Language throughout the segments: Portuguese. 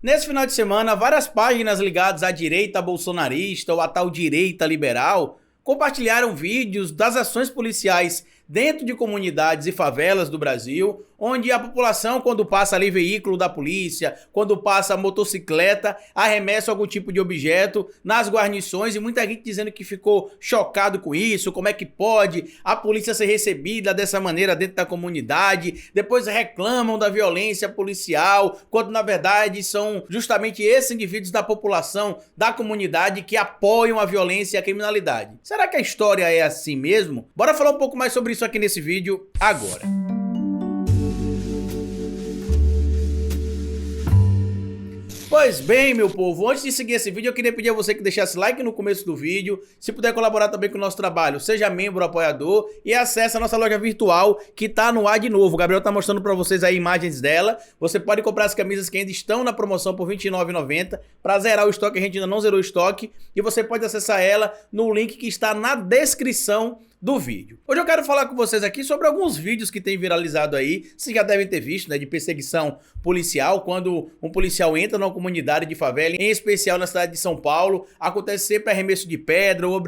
Nesse final de semana, várias páginas ligadas à direita bolsonarista ou à tal direita liberal compartilharam vídeos das ações policiais dentro de comunidades e favelas do Brasil, onde a população, quando passa ali veículo da polícia, quando passa motocicleta, arremessa algum tipo de objeto nas guarnições, e muita gente dizendo que ficou chocado com isso, como é que pode a polícia ser recebida dessa maneira dentro da comunidade, depois reclamam da violência policial, quando na verdade são justamente esses indivíduos da população, da comunidade, que apoiam a violência e a criminalidade. Será que a história é assim mesmo? Bora falar um pouco mais sobre isso aqui nesse vídeo agora. Pois bem, meu povo, antes de seguir esse vídeo, eu queria pedir a você que deixasse like no começo do vídeo, se puder colaborar também com o nosso trabalho, seja membro, apoiador e acesse a nossa loja virtual que tá no ar de novo. O Gabriel tá mostrando pra vocês aí imagens dela. Você pode comprar as camisas que ainda estão na promoção por R$ 29,90. Pra zerar o estoque, a gente ainda não zerou o estoque, e você pode acessar ela no link que está na descrição do vídeo. Hoje eu quero falar com vocês aqui sobre alguns vídeos que têm viralizado aí, vocês já devem ter visto, né, de perseguição policial, quando um policial entra numa comunidade de favela, em especial na cidade de São Paulo, acontece sempre arremesso de pedra ou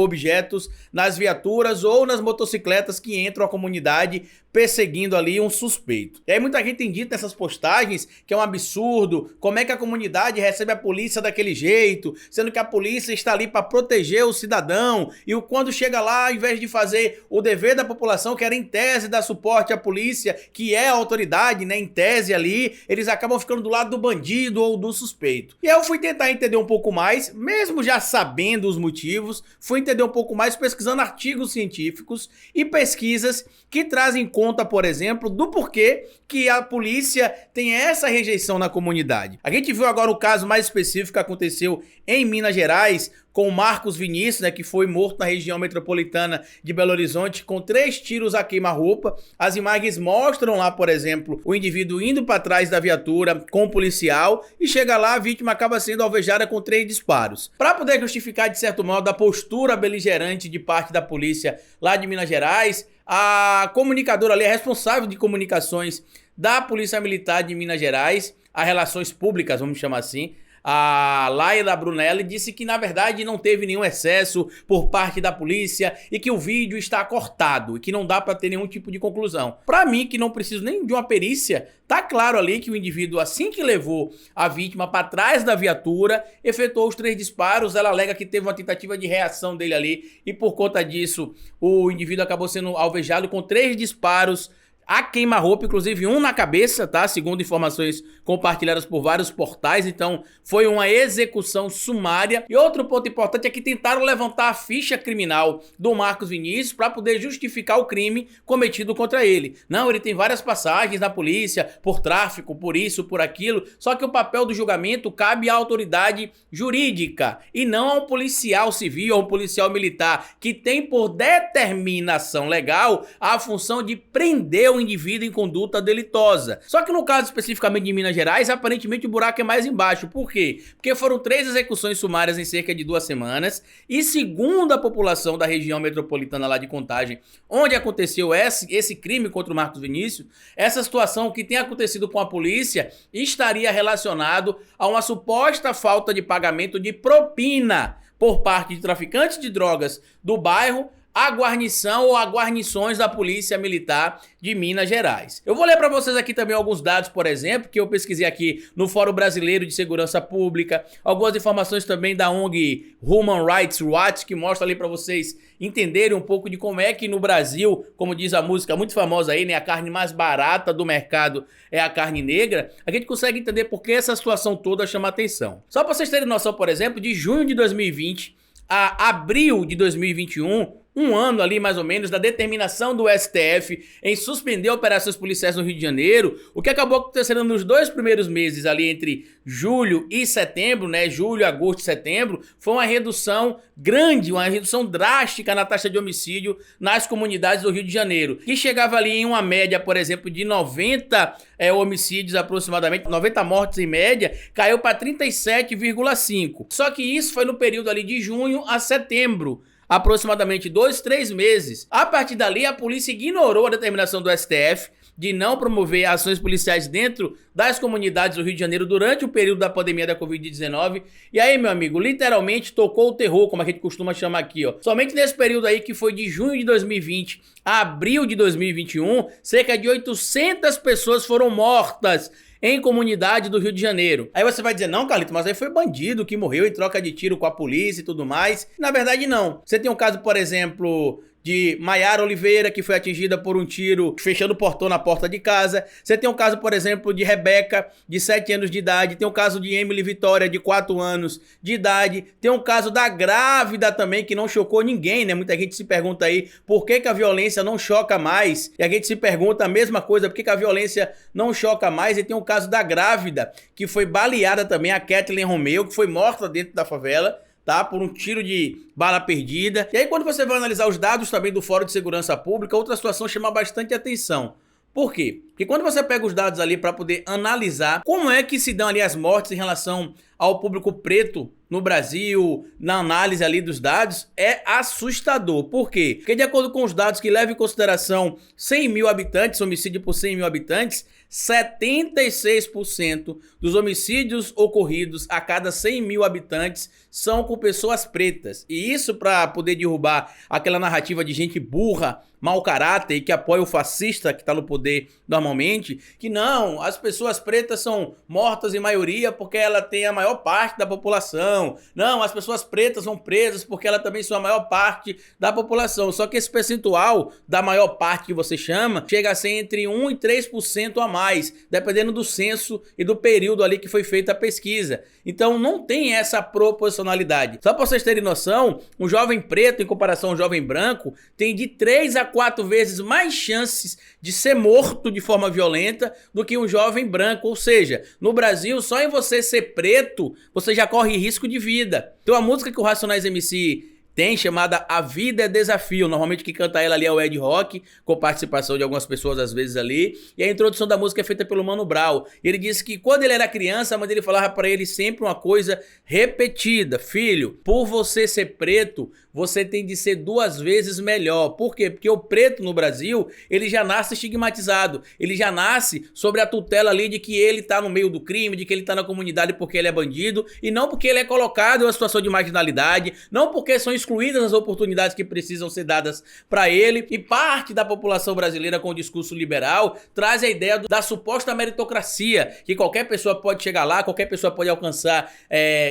objetos nas viaturas ou nas motocicletas que entram à comunidade perseguindo ali um suspeito. E aí muita gente tem dito nessas postagens que é um absurdo, como é que a comunidade recebe a polícia daquele jeito, sendo que a polícia está ali para proteger o cidadão, e quando chega lá, ao invés de fazer o dever da população, que era em tese dar suporte à polícia, que é a autoridade, né, em tese ali, eles acabam ficando do lado do bandido ou do suspeito. E aí eu fui tentar entender um pouco mais, mesmo já sabendo os motivos, fui entender um pouco mais pesquisando artigos científicos e pesquisas que trazem conta, por exemplo, do porquê que a polícia tem essa rejeição na comunidade. A gente viu agora o caso mais específico que aconteceu em Minas Gerais, com o Marcos Vinícius, né, que foi morto na região metropolitana de Belo Horizonte com 3 tiros a queima-roupa. As imagens mostram lá, por exemplo, o indivíduo indo para trás da viatura com o policial, e chega lá, a vítima acaba sendo alvejada com 3 disparos. Para poder justificar, de certo modo, a postura beligerante de parte da polícia lá de Minas Gerais, a comunicadora ali, a responsável de comunicações da Polícia Militar de Minas Gerais, a Relações Públicas, vamos chamar assim, a Laila Brunelli, disse que na verdade não teve nenhum excesso por parte da polícia e que o vídeo está cortado e que não dá para ter nenhum tipo de conclusão. Para mim, que não preciso nem de uma perícia, tá claro ali que o indivíduo, assim que levou a vítima para trás da viatura, efetuou os 3 disparos. Ela alega que teve uma tentativa de reação dele ali e por conta disso o indivíduo acabou sendo alvejado com 3 disparos a queima-roupa, inclusive um na cabeça, tá? Segundo informações compartilhadas por vários portais. Então foi uma execução sumária. E outro ponto importante é que tentaram levantar a ficha criminal do Marcos Vinícius para poder justificar o crime cometido contra ele. Não, ele tem várias passagens na polícia por tráfico, por isso, por aquilo. Só que o papel do julgamento cabe à autoridade jurídica e não a um policial civil ou um policial militar, que tem por determinação legal a função de prender o indivíduo em conduta delitosa. Só que no caso especificamente de Minas Gerais, aparentemente o buraco é mais embaixo. Por quê? Porque foram 3 execuções sumárias em cerca de 2 semanas, e segundo a população da região metropolitana lá de Contagem, onde aconteceu esse crime contra o Marcos Vinícius, essa situação que tem acontecido com a polícia estaria relacionado a uma suposta falta de pagamento de propina por parte de traficantes de drogas do bairro, a guarnição ou a guarnições da Polícia Militar de Minas Gerais. Eu vou ler para vocês aqui também alguns dados, por exemplo, que eu pesquisei aqui no Fórum Brasileiro de Segurança Pública, algumas informações também da ONG Human Rights Watch, que mostra ali para vocês entenderem um pouco de como é que no Brasil, como diz a música muito famosa aí, né, a carne mais barata do mercado é a carne negra. A gente consegue entender por que essa situação toda chama atenção. Só para vocês terem noção, por exemplo, de junho de 2020 a abril de 2021, um ano ali mais ou menos da determinação do STF em suspender operações policiais no Rio de Janeiro, o que acabou acontecendo nos 2 primeiros meses ali entre julho e setembro, né, julho, agosto e setembro, foi uma redução grande, uma redução drástica na taxa de homicídio nas comunidades do Rio de Janeiro, que chegava ali em uma média, por exemplo, de 90 homicídios aproximadamente, 90 mortes em média, caiu para 37,5. Só que isso foi no período ali de junho a setembro, aproximadamente 2, 3 meses. A partir dali, a polícia ignorou a determinação do STF de não promover ações policiais dentro das comunidades do Rio de Janeiro durante o período da pandemia da Covid-19. E aí, meu amigo, literalmente tocou o terror, como a gente costuma chamar aqui, ó. Somente nesse período aí, que foi de junho de 2020 a abril de 2021, cerca de 800 pessoas foram mortas em comunidade do Rio de Janeiro. Aí você vai dizer, não, Carlito, mas aí foi bandido que morreu em troca de tiro com a polícia e tudo mais. Na verdade, não. Você tem um caso, por exemplo, de Maiara Oliveira, que foi atingida por um tiro fechando o portão na porta de casa. Você tem um caso, por exemplo, de Rebeca, de 7 anos de idade. Tem um caso de Emily Vitória, de 4 anos de idade. Tem um caso da grávida também, que não chocou ninguém, né? Muita gente se pergunta aí por que que a violência não choca mais. E a gente se pergunta a mesma coisa, por que que a violência não choca mais. E tem um caso da grávida, que foi baleada também, a Kathleen Romeu, que foi morta dentro da favela, tá? Por um tiro de bala perdida. E aí, quando você vai analisar os dados também do Fórum de Segurança Pública, outra situação chama bastante atenção. Por quê? Porque quando você pega os dados ali para poder analisar como é que se dão ali as mortes em relação ao público preto no Brasil, na análise ali dos dados, é assustador. Por quê? Porque de acordo com os dados que levam em consideração 100 mil habitantes, homicídio por 100 mil habitantes, 76% dos homicídios ocorridos a cada 100 mil habitantes são com pessoas pretas. E isso para poder derrubar aquela narrativa de gente burra, mau caráter e que apoia o fascista que está no poder normalmente, que não, as pessoas pretas são mortas em maioria porque ela tem a maior parte da população. Não, as pessoas pretas são presas porque ela também são a maior parte da população. Só que esse percentual da maior parte que você chama chega a ser entre 1 e 3% a mais, dependendo do censo e do período ali que foi feita a pesquisa. Então não tem essa proporcionalidade. Só para vocês terem noção, um jovem preto em comparação a um jovem branco tem de 3 a 4 vezes mais chances de ser morto de forma violenta do que um jovem branco. Ou seja, no Brasil, só em você ser preto, você já corre risco de vida. Tem uma música que o Racionais MC tem, chamada A Vida é Desafio. Normalmente quem canta ela ali é o Ed Rock, com participação de algumas pessoas às vezes ali. E a introdução da música é feita pelo Mano Brown. E ele disse que quando ele era criança, a mãe dele falava pra ele sempre uma coisa repetida: filho, por você ser preto, você tem de ser 2 vezes melhor. Por quê? Porque o preto no Brasil, ele já nasce estigmatizado. Ele já nasce sobre a tutela ali de que ele tá no meio do crime, de que ele tá na comunidade porque ele é bandido, e não porque ele é colocado em uma situação de marginalidade, não porque são excluídas as oportunidades que precisam ser dadas para ele. E parte da população brasileira, com o discurso liberal, traz a ideia da suposta meritocracia, que qualquer pessoa pode chegar lá, qualquer pessoa pode alcançar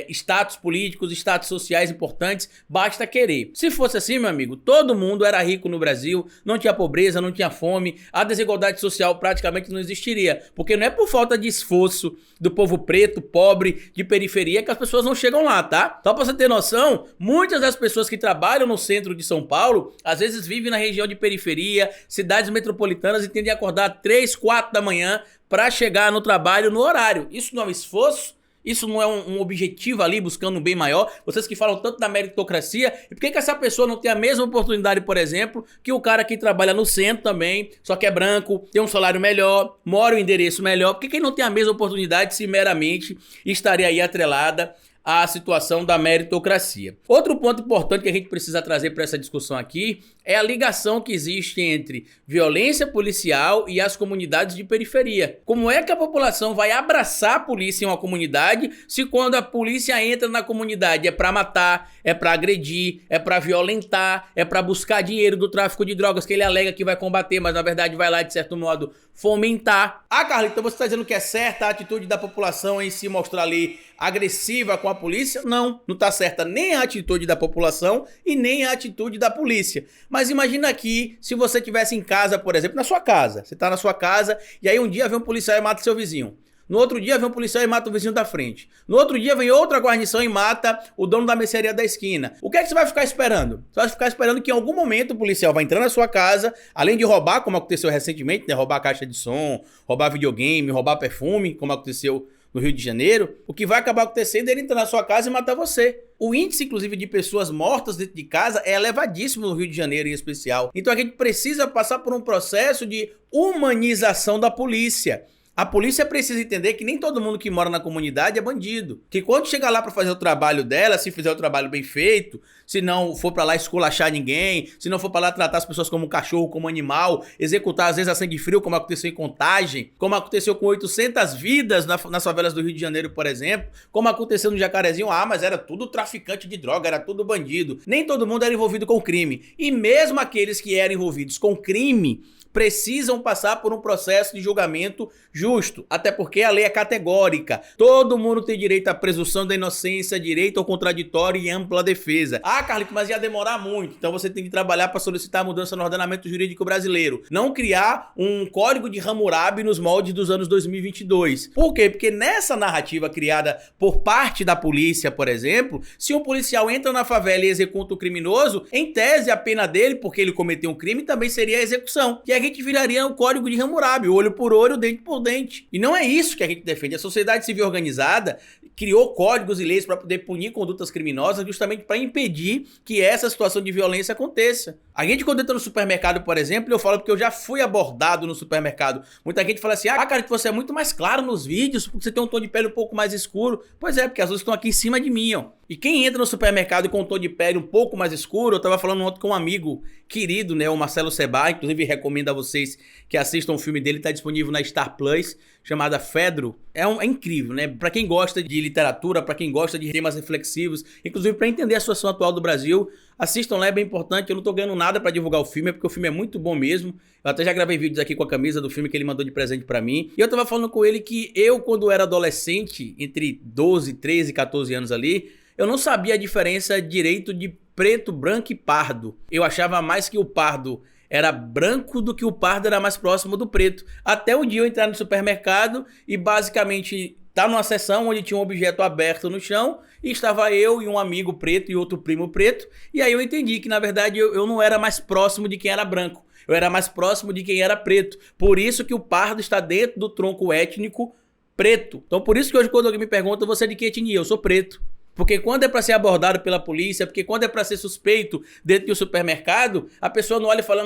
status políticos, status sociais importantes, basta querer. Se fosse assim, meu amigo, todo mundo era rico no Brasil, não tinha pobreza, não tinha fome, a desigualdade social praticamente não existiria, porque não é por falta de esforço do povo preto, pobre, de periferia, que as pessoas não chegam lá, tá? Só pra você ter noção, muitas das pessoas que trabalham no centro de São Paulo, às vezes vivem na região de periferia, cidades metropolitanas, e têm de acordar 3, 4 da manhã para chegar no trabalho no horário. Isso não é um esforço? Isso não é um objetivo ali, buscando um bem maior? Vocês que falam tanto da meritocracia, e por que essa pessoa não tem a mesma oportunidade, por exemplo, que o cara que trabalha no centro também, só que é branco, tem um salário melhor, mora em um endereço melhor? Por que ele não tem a mesma oportunidade se meramente estaria aí atrelada à situação da meritocracia? Outro ponto importante que a gente precisa trazer para essa discussão aqui é a ligação que existe entre violência policial e as comunidades de periferia. Como é que a população vai abraçar a polícia em uma comunidade se quando a polícia entra na comunidade é para matar, é para agredir, é para violentar, é para buscar dinheiro do tráfico de drogas que ele alega que vai combater, mas na verdade vai lá de certo modo fomentar? Ah, Carlito, então você está dizendo que é certa a atitude da população em se mostrar ali agressiva com a polícia? Não, não está certa nem a atitude da população e nem a atitude da polícia. Mas imagina aqui, se você estivesse em casa, por exemplo, na sua casa. Você está na sua casa e aí um dia vem um policial e mata seu vizinho. No outro dia vem um policial e mata o vizinho da frente. No outro dia vem outra guarnição e mata o dono da mercearia da esquina. O que é que você vai ficar esperando? Você vai ficar esperando que em algum momento o policial vai entrar na sua casa, além de roubar, como aconteceu recentemente, né? Roubar caixa de som, roubar videogame, roubar perfume, como aconteceu no Rio de Janeiro. O que vai acabar acontecendo é ele entrar na sua casa e matar você. O índice, inclusive, de pessoas mortas dentro de casa é elevadíssimo no Rio de Janeiro em especial. Então a gente precisa passar por um processo de humanização da polícia. A polícia precisa entender que nem todo mundo que mora na comunidade é bandido. Que quando chegar lá pra fazer o trabalho dela, se fizer o trabalho bem feito, se não for pra lá esculachar ninguém, se não for pra lá tratar as pessoas como cachorro, como animal, executar às vezes a sangue frio, como aconteceu em Contagem, como aconteceu com 800 vidas nas favelas do Rio de Janeiro, por exemplo, como aconteceu no Jacarezinho, mas era tudo traficante de droga, era tudo bandido. Nem todo mundo era envolvido com crime. E mesmo aqueles que eram envolvidos com crime precisam passar por um processo de julgamento justo, até porque a lei é categórica. Todo mundo tem direito à presunção da inocência, direito ao contraditório e ampla defesa. Carlito, mas ia demorar muito, então você tem que trabalhar para solicitar mudança no ordenamento jurídico brasileiro. Não criar um código de Hammurabi nos moldes dos anos 2022. Por quê? Porque nessa narrativa criada por parte da polícia, por exemplo, se um policial entra na favela e executa o criminoso, em tese a pena dele, porque ele cometeu um crime, também seria a execução. E a gente viraria um código de Hammurabi, olho por olho, dente por dente. E não é isso que a gente defende. A sociedade civil organizada criou códigos e leis para poder punir condutas criminosas justamente para impedir que essa situação de violência aconteça. A gente quando entra no supermercado, por exemplo, eu falo porque eu já fui abordado no supermercado. Muita gente fala assim, cara, que você é muito mais claro nos vídeos, porque você tem um tom de pele um pouco mais escuro. Pois é, porque as luzes estão aqui em cima de mim, ó. E quem entra no supermercado com um tom de pele um pouco mais escuro, eu tava falando ontem com um amigo querido, né, o Marcelo Seba, inclusive recomendo a vocês que assistam o filme dele, tá disponível na Star Plus, chamada Fedro. É incrível, né, pra quem gosta de literatura, pra quem gosta de temas reflexivos, inclusive pra entender a situação atual do Brasil, assistam lá, é bem importante. Eu não tô ganhando nada pra divulgar o filme, porque o filme é muito bom mesmo. Eu até já gravei vídeos aqui com a camisa do filme que ele mandou de presente pra mim. E eu tava falando com ele que eu, quando era adolescente, entre 12, 13, 14 anos ali, eu não sabia a diferença direito de preto, branco e pardo. Eu achava mais que o pardo era branco do que o pardo era mais próximo do preto. Até o dia eu entrar no supermercado e basicamente tá numa seção onde tinha um objeto aberto no chão e estava eu e um amigo preto e outro primo preto. E aí eu entendi que na verdade eu não era mais próximo de quem era branco. Eu era mais próximo de quem era preto. Por isso que o pardo está dentro do tronco étnico preto. Então por isso que hoje quando alguém me pergunta, você é de que etnia? Eu sou preto. Porque quando é para ser abordado pela polícia, porque quando é para ser suspeito dentro de um supermercado, a pessoa não olha e fala,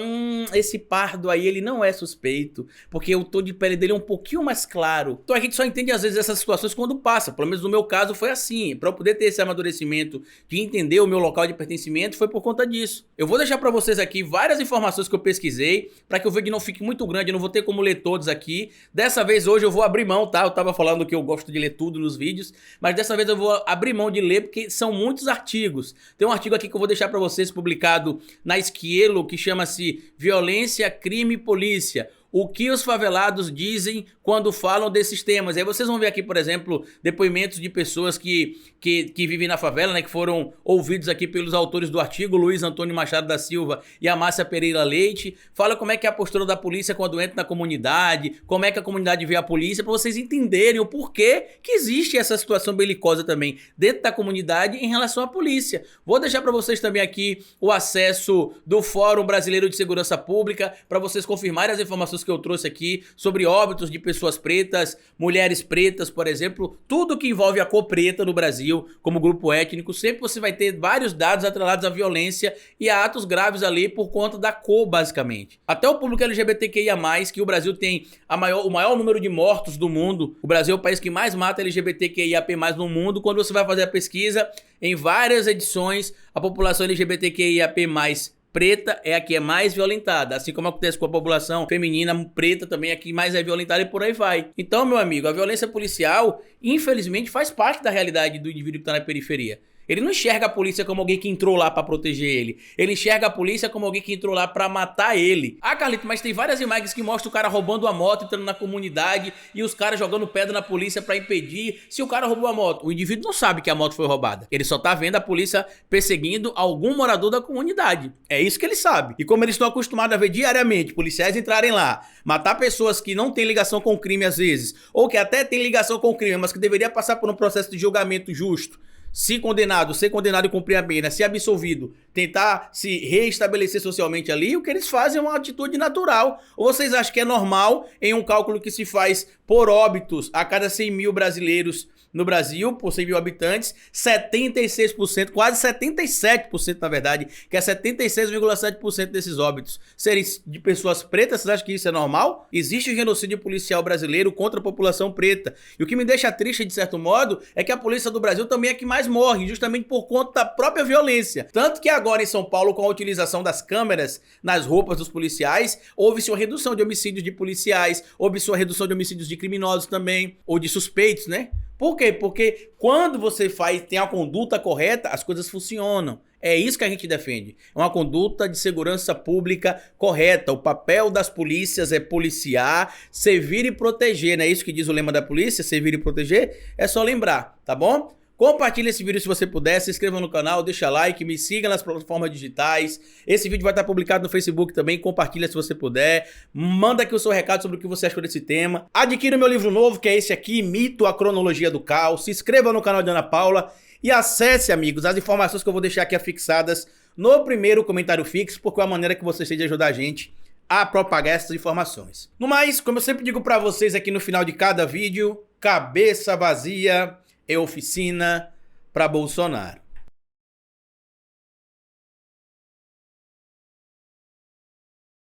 esse pardo aí, ele não é suspeito, porque o tom de pele dele é um pouquinho mais claro. Então a gente só entende às vezes essas situações quando passa, pelo menos no meu caso foi assim. Para eu poder ter esse amadurecimento de entender o meu local de pertencimento, foi por conta disso. Eu vou deixar para vocês aqui várias informações que eu pesquisei, para que o vídeo não fique muito grande, eu não vou ter como ler todos aqui. Dessa vez hoje eu vou abrir mão, tá? Eu tava falando que eu gosto de ler tudo nos vídeos, mas dessa vez eu vou abrir mão de ler, porque são muitos artigos. Tem um artigo aqui que eu vou deixar para vocês publicado na Esquielo, que chama-se Violência, Crime e Polícia. O que os favelados dizem quando falam desses temas. Aí vocês vão ver aqui, por exemplo, depoimentos de pessoas que vivem na favela, né, que foram ouvidos aqui pelos autores do artigo, Luiz Antônio Machado da Silva e Amácia Pereira Leite. Fala como é que é a postura da polícia quando entra na comunidade, como é que a comunidade vê a polícia, para vocês entenderem o porquê que existe essa situação belicosa também dentro da comunidade em relação à polícia. Vou deixar para vocês também aqui o acesso do Fórum Brasileiro de Segurança Pública, para vocês confirmarem as informações que eu trouxe aqui sobre óbitos de pessoas pretas, mulheres pretas, por exemplo, tudo que envolve a cor preta no Brasil como grupo étnico, sempre você vai ter vários dados atrelados à violência e a atos graves ali por conta da cor, basicamente. Até o público LGBTQIA+, que o Brasil tem o maior número de mortos do mundo, o Brasil é o país que mais mata LGBTQIAP+ no mundo. Quando você vai fazer a pesquisa, em várias edições, a população LGBTQIAP+ preta é a que é mais violentada, assim como acontece com a população feminina preta também é a que mais é violentada e por aí vai. Então, meu amigo, a violência policial, infelizmente, faz parte da realidade do indivíduo que está na periferia. Ele não enxerga a polícia como alguém que entrou lá pra proteger ele. Ele enxerga a polícia como alguém que entrou lá pra matar ele. Carlito, mas tem várias imagens que mostram o cara roubando a moto, entrando na comunidade e os caras jogando pedra na polícia pra impedir. Se o cara roubou a moto, o indivíduo não sabe que a moto foi roubada. Ele só tá vendo a polícia perseguindo algum morador da comunidade. É isso que ele sabe. E como eles estão acostumados a ver diariamente policiais entrarem lá, matar pessoas que não têm ligação com o crime às vezes, ou que até têm ligação com o crime, mas que deveria passar por um processo de julgamento justo, se condenado, ser condenado e cumprir a pena, se absolvido, tentar se reestabelecer socialmente ali, o que eles fazem é uma atitude natural. Ou vocês acham que é normal em um cálculo que se faz por óbitos a cada 100 mil brasileiros no Brasil, por 100 mil habitantes, 76%, quase 77% na verdade, que é 76,7% desses óbitos serem de pessoas pretas? Vocês acham que isso é normal? Existe o genocídio policial brasileiro contra a população preta. E o que me deixa triste, de certo modo, é que a polícia do Brasil também é que mais morre, justamente por conta da própria violência. Tanto que agora em São Paulo, com a utilização das câmeras nas roupas dos policiais, houve-se uma redução de homicídios de policiais, houve-se uma redução de homicídios de criminosos também, ou de suspeitos, né? Por quê? Porque quando você tem a conduta correta, as coisas funcionam. É isso que a gente defende. É uma conduta de segurança pública correta. O papel das polícias é policiar, servir e proteger. Não é isso que diz o lema da polícia? Servir e proteger? É só lembrar, tá bom? Compartilhe esse vídeo se você puder, se inscreva no canal, deixa like, me siga nas plataformas digitais. Esse vídeo vai estar publicado no Facebook também, compartilha se você puder. Manda aqui o seu recado sobre o que você achou desse tema. Adquira o meu livro novo, que é esse aqui, Mito, a Cronologia do Caos. Se inscreva no canal de Ana Paula e acesse, amigos, as informações que eu vou deixar aqui afixadas no primeiro comentário fixo, porque é a maneira que vocês têm de ajudar a gente a propagar essas informações. No mais, como eu sempre digo pra vocês aqui no final de cada vídeo, cabeça vazia é oficina para Bolsonaro.